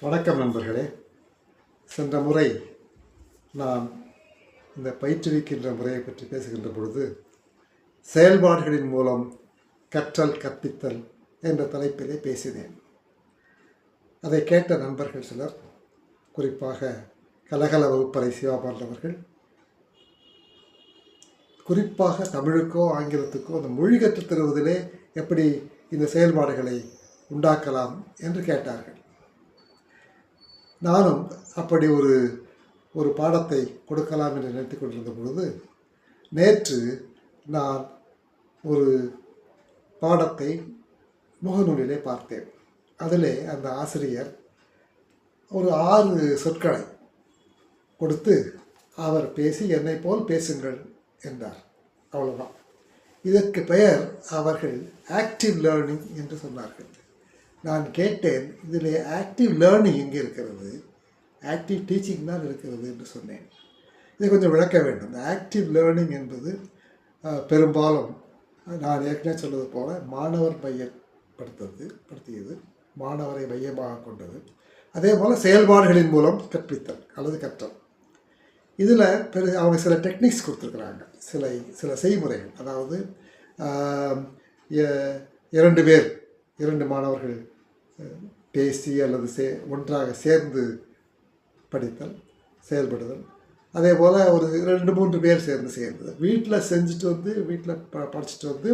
வணக்கம் நண்பர்களே. சென்ற முறை நான் இந்த பயிற்றுவிக்கின்ற முறையை பற்றி பேசுகின்ற பொழுது செயல்பாடுகளின் மூலம் கற்றல் கற்பித்தல் என்ற தலைப்பிலே பேசினேன். அதை கேட்ட நண்பர்கள் சிலர், குறிப்பாக கலகல வகுப்பறை சிவா போன்றவர்கள், குறிப்பாக தமிழுக்கோ ஆங்கிலத்துக்கோ அந்த மொழி கற்றுத் தருவதிலே எப்படி இந்த செயல்பாடுகளை உண்டாக்கலாம் என்று கேட்டார்கள். நானும் அப்படி ஒரு பாடத்தை கொடுக்கலாம் என்று நினைத்து கொண்டிருந்த பொழுது, நேற்று நான் ஒரு பாடத்தை முகநூலிலே பார்த்தேன். அதிலே அந்த ஆசிரியர் ஒரு 6 சொற்களை கொடுத்து அவர் பேசி என்னை போல் பேசுங்கள் என்றார். அவ்வளோதான். இதற்கு பெயர் அவர்கள் ஆக்டிவ் லேர்னிங் என்று சொன்னார்கள். நான் கேட்டேன், இதில் ஆக்டிவ் லேர்னிங் எங்கே இருக்கிறது, ஆக்டிவ் டீச்சிங் தான் இருக்கிறது என்று சொன்னேன். இதை கொஞ்சம் விளக்க வேண்டும். இந்த ஆக்டிவ் லேர்னிங் என்பது பெரும்பாலும் நான் ஏற்கனவே சொல்வது போல மாணவர் மையப்படுத்தியது, மாணவரை மையமாக கொண்டது. அதே போல் செயல்பாடுகளின் மூலம் கற்பித்தல் அல்லது கற்றல். இதில் அவங்க சில டெக்னிக்ஸ் கொடுத்துருக்குறாங்க, சில செய்முறைகள். அதாவது 2 மாணவர்கள் பேசி அல்லது ஒன்றாக சேர்ந்து படித்தல், செயல்படுதல். அதே போல் ஒரு 2-3 பேர் சேர்ந்து வீட்டில் செஞ்சுட்டு வந்து வீட்டில் படிச்சுட்டு வந்து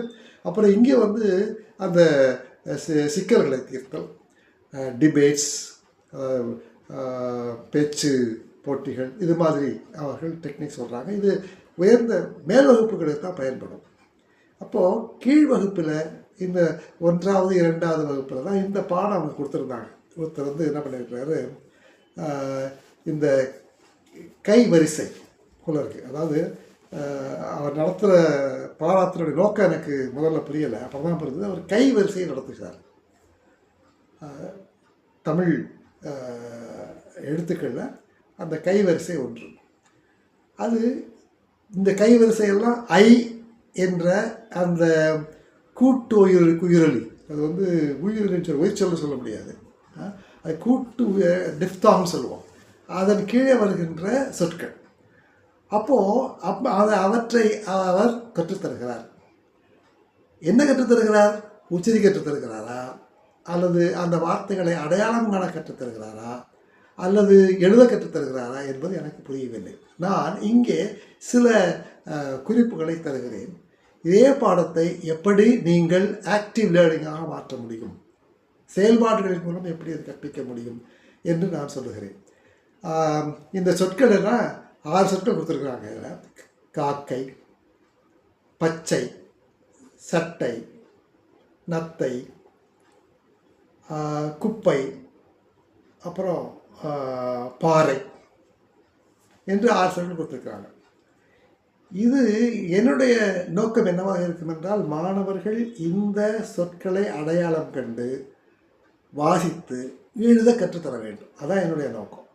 அப்புறம் இங்கே வந்து அந்த சிக்கல்களை தீர்த்தல், டிபேட்ஸ், பேச்சு போட்டிகள், இது மாதிரி அவர்கள் டெக்னிக் சொல்கிறாங்க. இது உயர்ந்த மேல் வகுப்புகளுக்கு தான் பயன்படும். அப்போது கீழ் வகுப்பில் இந்த 1வது 2வது வகுப்பில் தான் இந்த பாடம் அவங்க கொடுத்துருந்தாங்க. ஒருத்தர் வந்து என்ன பண்ணியிருக்கிறாரு, இந்த கை வரிசை போல இருக்குது. அதாவது அவர் நடத்துகிற பாடத்தினுடைய நோக்கம் எனக்கு முதல்ல புரியலை, அப்புறம் தான் புரிஞ்சது. அவர் கை வரிசையை நடத்துகிறார். தமிழ் எழுத்துக்களில் அந்த கை வரிசை ஒன்று. அது இந்த கை வரிசையெல்லாம் ஐ என்ற அந்த கூட்டு உயிரொலி, அது வந்து உயிரொலின்னு உயிர்ச்சொல்ல சொல்ல முடியாது, அது கூட்டு டிஃப்தாங்னு சொல்லுவோம். அதன் கீழே வருகின்ற சொற்கள். அப்போது அவற்றை அவர் கற்றுத்தருகிறார். என்ன கற்றுத்தருகிறார்? உச்சரி கற்றுத்தருகிறாரா, அல்லது அந்த வார்த்தைகளை அடையாளம் காண கற்றுத்தருகிறாரா, அல்லது எழுத கற்றுத்தருகிறாரா என்பது எனக்கு புரியவில்லை. நான் இங்கே சில குறிப்புகளை தருகிறேன். இதே பாடத்தை எப்படி நீங்கள் ஆக்டிவ் லேர்னிங்காக மாற்ற முடியும், செயல்பாடுகளின் மூலம் எப்படி அது கற்பிக்க முடியும் என்று நான் சொல்லுகிறேன். இந்த சொற்கள் எல்லாம் 6 சொற்கள் கொடுத்துருக்குறாங்க. காக்கை, பச்சை, சட்டை, நத்தை, குப்பை, அப்புறம் பாறை என்று 6 சொற்கள் கொடுத்துருக்குறாங்க. இது என்னுடைய நோக்கம் என்னவாக இருக்கும் என்றால், மாணவர்கள் இந்த சொற்களை அடையாளம் கண்டு வாசித்து எழுத கற்றுத்தர வேண்டும். அதான் என்னுடைய நோக்கம்.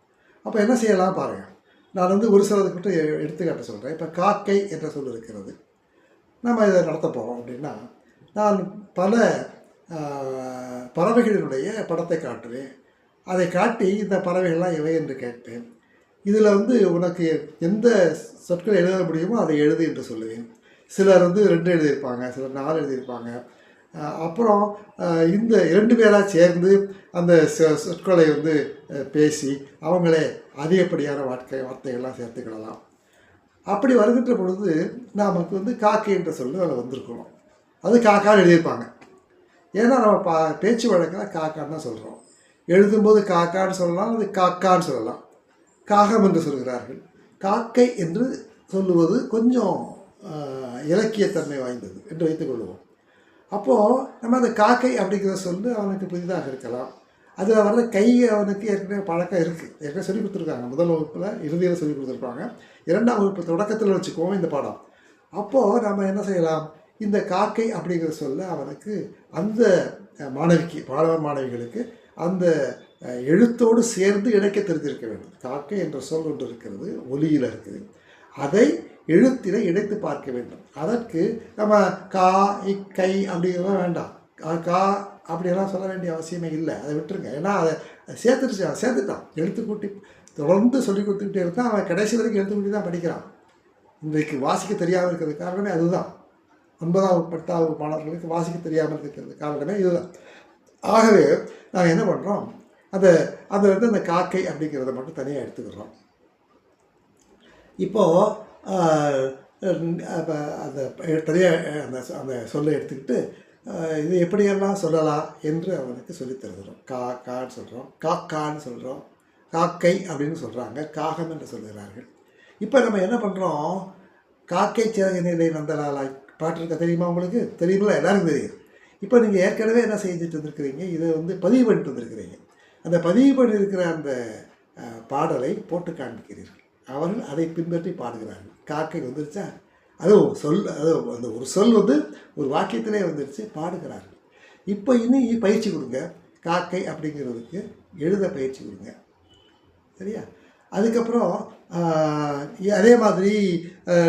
அப்போ என்ன செய்யலாம் பாருங்கள். நான் வந்து ஒரு சிலதுக்கு மட்டும் எடுத்துக்காட்ட சொல்கிறேன். இப்போ காக்கை என்ற சொல் இருக்கிறது. நம்ம இதை நடத்த போகிறோம் அப்படின்னா, நான் பல பறவைகளினுடைய படத்தை காட்டுவேன். அதை காட்டி இந்த பறவைகள்லாம் எவை என்று கேட்பேன். இதில் வந்து உனக்கு எந்த சொற்கள் எழுத முடியுமோ அதை எழுது என்று சொல்லுவேன். சிலர் வந்து 2 எழுதியிருப்பாங்க, சிலர் 4 எழுதியிருப்பாங்க. அப்புறம் இந்த 2 பேராக சேர்ந்து அந்த சொற்களை வந்து பேசி அவங்களே அதிகப்படியான வார்த்தைகள்லாம் சேர்த்துக்கிடலாம். அப்படி வருகின்ற பொழுது நமக்கு வந்து காக்கை என்ற சொல்லு அதில் வந்திருக்கணும். அது காக்கான்னு எழுதியிருப்பாங்க. ஏன்னா நம்ம பேச்சு வழக்கில் காக்கான்னு தான் சொல்கிறோம். எழுதும்போது காக்கான்னு சொல்லலாம், அது காக்கான்னு சொல்லலாம். காகம் என்று சொல்கிறார்கள். காக்கை என்று சொல்லுவது கொஞ்சம் இலக்கியத்தன்மை வாய்ந்தது என்று வைத்துக்கொள்வோம். அப்போது நம்ம அந்த காக்கை அப்படிங்கிற சொல்லு அவனுக்கு புதிதாக இருக்கலாம். அதில் வர்ற கை அவனுக்கு ஏற்கனவே பழக்கம் இருக்குது, ஏற்கனவே சொல்லிக் கொடுத்துருக்காங்க. முதல் வகுப்பில் இறுதியில் சொல்லிக் கொடுத்துருப்பாங்க. 2ஆம் வகுப்பு தொடக்கத்தில் வச்சுக்குவோம் இந்த பாடம். அப்போது நம்ம என்ன செய்யலாம், இந்த காக்கை அப்படிங்கிற சொல்ல அவனுக்கு அந்த மாணவிக்கு, மாணவிகளுக்கு அந்த எழுத்தோடு சேர்ந்து இணைக்க தெரிஞ்சிருக்க வேண்டும். காக்கை என்ற சொல் ஒன்று இருக்கிறது, ஒலியில் இருக்குது. அதை எழுத்தில இணைத்து பார்க்க வேண்டும். அதற்கு நம்ம கா இக்கை அப்படிங்கிறதெல்லாம் வேண்டாம். கா அப்படியெல்லாம் சொல்ல வேண்டிய அவசியமே இல்லை, அதை விட்டுருங்க. ஏன்னா சேர்த்துட்டான். எழுத்து கூட்டி தொடர்ந்து சொல்லி கொடுத்துக்கிட்டே இருந்தான். அவன் கடைசி வரைக்கும் எழுத்து கூட்டி தான் படிக்கிறான். இன்றைக்கு வாசிக்க தெரியாமல் இருக்கிறது காரணமே அதுதான். 9வது 10வது மாணவர்களுக்கு வாசிக்க தெரியாமல் இருக்கிறது காரணமே இதுதான். ஆகவே நாங்கள் என்ன பண்ணுறோம், அதை வந்து அந்த காக்கை அப்படிங்கிறத மட்டும் தனியாக எடுத்துக்கிறோம். இப்போது அந்த தனியாக அந்த சொல்லை எடுத்துக்கிட்டு இது எப்படியெல்லாம் சொல்லலாம் என்று அவனுக்கு சொல்லித் தருகிறோம். கான்னு சொல்கிறோம், காக்கான்னு சொல்கிறோம், காக்கை அப்படின்னு சொல்கிறாங்க, காகம் என்று சொல்கிறார்கள். இப்போ நம்ம என்ன பண்ணுறோம், காக்கை சிறகு நிலை நந்தலாலாய் பாட்டு இருக்க தெரியுமா உங்களுக்கு? தெரியுங்களா? எல்லாருக்கும் தெரியும். இப்போ நீங்கள் ஏற்கனவே என்ன செஞ்சுட்டு வந்துருக்கிறீங்க, இதை வந்து பதிவு பண்ணிட்டு வந்துருக்கிறீங்க. அந்த பதிவு பண்ணியிருக்கிற அந்த பாடலை போட்டு காண்பிக்கிறீர்கள். அவர்கள் அதை பின்பற்றி பாடுகிறார்கள். காக்கை வந்துருச்சா, அந்த ஒரு சொல் வந்து ஒரு வாக்கியத்திலே வந்துருச்சு, பாடுகிறார்கள். இப்போ இன்னும் பயிற்சி கொடுங்க. காக்கை அப்படிங்கிறதுக்கு எழுத பயிற்சி கொடுங்க, சரியா? அதுக்கப்புறம் அதே மாதிரி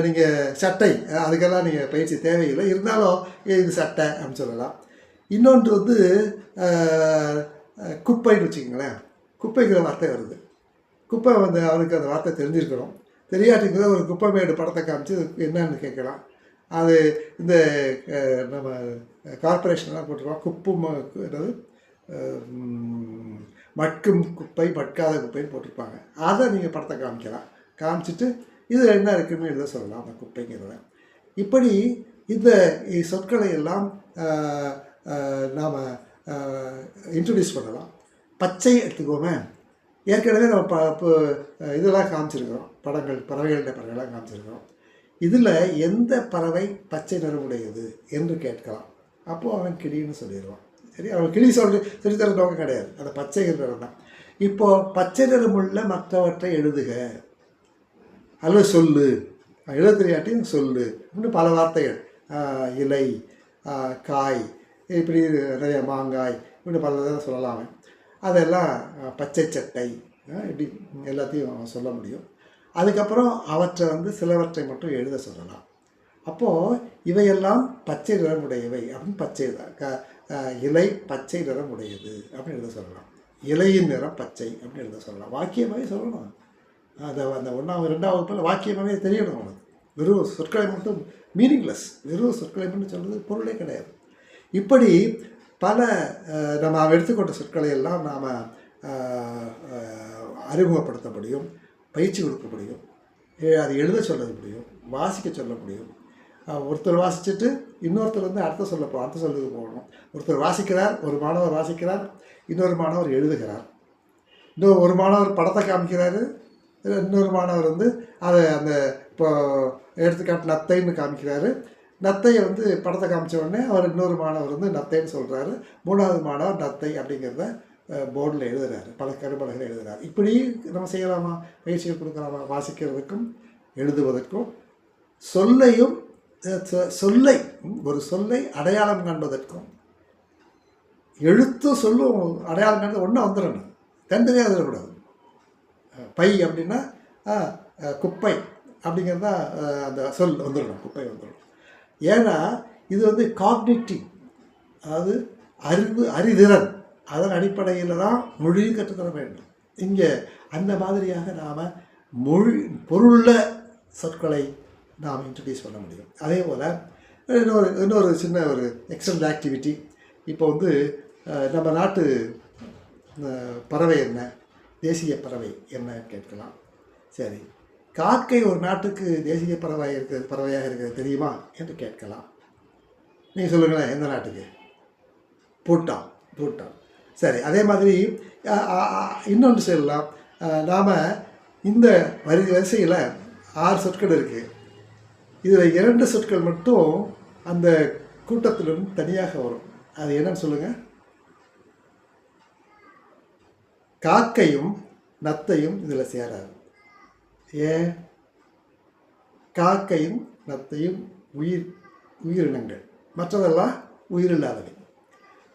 நீங்கள் சட்டை, அதுக்கெல்லாம் நீங்கள் பயிற்சி தேவையில்லை. இருந்தாலும் இது சட்டை அப்படின்னு சொல்லலாம். இன்னொன்று வந்து குப்பைன்னு வச்சுக்கோங்களேன். குப்பைங்கிற வார்த்தை வருது. குப்பை வந்து அவனுக்கு அந்த வார்த்தை தெரிஞ்சிருக்கணும். தெரியாட்டிங்கிற ஒரு குப்பை மேடு படத்தை காமிச்சு என்னன்னு கேட்கலாம். அது இந்த நம்ம கார்பரேஷன்லாம் போட்டுருவோம். என்னது மட்கும் குப்பை மட்காத குப்பைன்னு போட்டிருப்பாங்க. அதை நீங்கள் படத்தை காமிக்கலாம். காமிச்சிட்டு இதில் என்ன இருக்குன்னு எழுத சொல்லலாம் அந்த குப்பைங்கிறத. இப்படி இந்த சொற்களை எல்லாம் நாம் இன்ட்ரடியூஸ் பண்ணலாம். பச்சை எடுத்துக்கோமே, ஏற்கனவே நம்ம இதெல்லாம் காமிச்சிருக்கிறோம், பறவைகளுடைய பறவைகள்லாம் காமிச்சிருக்கிறோம். இதில் எந்த பறவை பச்சை நிறமுடையது என்று கேட்கலாம். அப்போது அவன் கிளின்னு சொல்லிடுவான். சரி, அவன் கிளி சொல்லித்தர நோக்கம் கிடையாது, அந்த பச்சை நிறம் தான். இப்போது பச்சை நிறமுள்ள மற்றவற்றை எழுதுக அல்லது சொல்லு, எழுத தெரியாட்டியும் சொல்லு இன்னும் பல வார்த்தைகள். இலை, காய், இப்படி நிறைய மாங்காய், இன்னும் பல இதை சொல்லலாம். அதெல்லாம் பச்சை சட்டை, இப்படி எல்லாத்தையும் சொல்ல முடியும். அதுக்கப்புறம் அவற்றை வந்து சிலவற்றை மட்டும் எழுத சொல்லலாம். அப்போது இவையெல்லாம் பச்சை நிறமுடையவை அப்படின்னு பச்சை இலை பச்சை நிறம் உடையது அப்படின்னு எழுத சொல்லலாம். இலையின் நிறம் பச்சை அப்படின்னு எழுத சொல்லலாம். வாக்கியமாகவே சொல்லணும். அதை அந்த 1வது 2வது வகுப்பில் வாக்கியமாகவே தெரியணும் அவனுக்கு. வெறும் சொற்களை மட்டும் மீனிங்லெஸ், வெறும் சொற்களை மட்டும் சொல்கிறது பொருளே கிடையாது. இப்படி பல நம்ம எடுத்துக்கொண்ட சொற்களை எல்லாம் நாம் அறிமுகப்படுத்த முடியும், பயிற்சி கொடுக்க முடியும், அதை எழுத சொல்ல முடியும், வாசிக்க சொல்ல முடியும். ஒருத்தர் வாசிச்சுட்டு இன்னொருத்தர் வந்து அர்த்தம் சொல்லுக்கு போகணும். ஒருத்தர் வாசிக்கிறார், ஒரு மாணவர் வாசிக்கிறார், இன்னொரு மாணவர் எழுதுகிறார். ஒரு மாணவர் படத்தை காமிக்கிறாரு, இன்னொரு மாணவர் வந்து அதை அந்த இப்போ எடுத்துக்காட்டு நத்தைன்னு காமிக்கிறாரு. நத்தையை வந்து படத்தை காமிச்ச உடனே அவர் இன்னொரு மாணவர் வந்து நத்தைன்னு சொல்கிறாரு. 3வது மாணவர் நத்தை அப்படிங்கிறத போர்டில் எழுதுகிறாரு, பல கரும்பலகையில் எழுதுகிறார். இப்படி நம்ம செய்யலாமா? பயிற்சிகள் கொடுக்கலாமா? வாசிக்கிறதுக்கும் எழுதுவதற்கும் ஒரு சொல்லை அடையாளம் காண்பதற்கும். எழுத்தும் சொல்லும் அடையாளம் காண்பது ஒன்றா வந்துடணும், தனித்தனியாக எழுதக்கூடாது. பை அப்படின்னா குப்பை அப்படிங்கிறதா அந்த சொல் வந்துடணும், குப்பை வந்துடணும். ஏன்னா இது வந்து காக்னிட்டிவ், அதாவது அறிதிறன், அதன் அடிப்படையில் தான் மொழி கற்றுத்தர வேண்டும். இங்கே அந்த மாதிரியாக நாம் பொருள சொற்களை நாம் இன்ட்ரடியூஸ் பண்ண முடியும். அதே போல் இன்னொரு சின்ன ஒரு எக்ஸ்டர்னல் ஆக்டிவிட்டி. இப்போ வந்து நம்ம நாட்டு பறவை என்ன, தேசிய பறவை என்ன கேட்கலாம். சரி, காக்கை ஒரு நாட்டுக்கு தேசிய பறவையாக இருக்கிறது தெரியுமா என்று கேட்கலாம். நீங்கள் சொல்லுங்களேன், எந்த நாட்டுக்கு? பூட்டான். சரி, அதே மாதிரி இன்னொன்று சொல்லலாம். நாம் இந்த வரிசையில் 6 சொற்கள் இருக்குது. இதில் 2 சொற்கள் மட்டும் அந்த கூட்டத்திலிருந்து தனியாக வரும். அது என்னன்னு சொல்லுங்கள்? காக்கையும் நத்தையும் இதில் சேராது. ஏன்? காக்கையும் நத்தையும் உயிரினங்கள், மற்றதெல்லாம் உயிரில்லாதவை.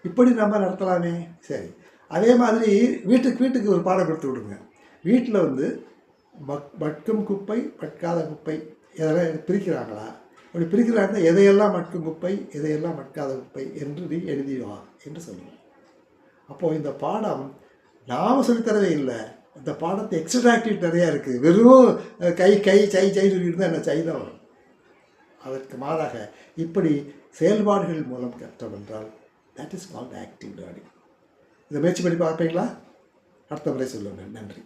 இப்படி நம்ம நடத்தலாமே. சரி, அதே மாதிரி வீட்டுக்கு ஒரு பாடம் கொடுத்து விடுங்க. வீட்டில் வந்து மட்கும் குப்பை மட்காத குப்பை இதெல்லாம் பிரிக்கிறாங்களா? அப்படி பிரிக்கிறாங்கன்னா எதையெல்லாம் மட்கும் குப்பை எதையெல்லாம் மட்காத குப்பை என்று நீ எழுதி வா என்று சொல்லுங்கள். அப்போது இந்த பாடம் நாம் சொல்லித்தரவே இல்லை. இந்த பாடத்தை எக்ஸ்ட்ரா ஆக்டிவிட்டி நிறையா இருக்குது. வெறும் கை கை சை சை சொல்லிட்டு இருந்தால் என்ன சை தான் வரும். அதற்கு மாறாக இப்படி செயல்பாடுகள் மூலம் கற்றவென்றால் that is called active learning. இதை முயற்சி பண்ணி பார்ப்பீங்களா? அடுத்த முறை சொல்லுங்கள். நன்றி.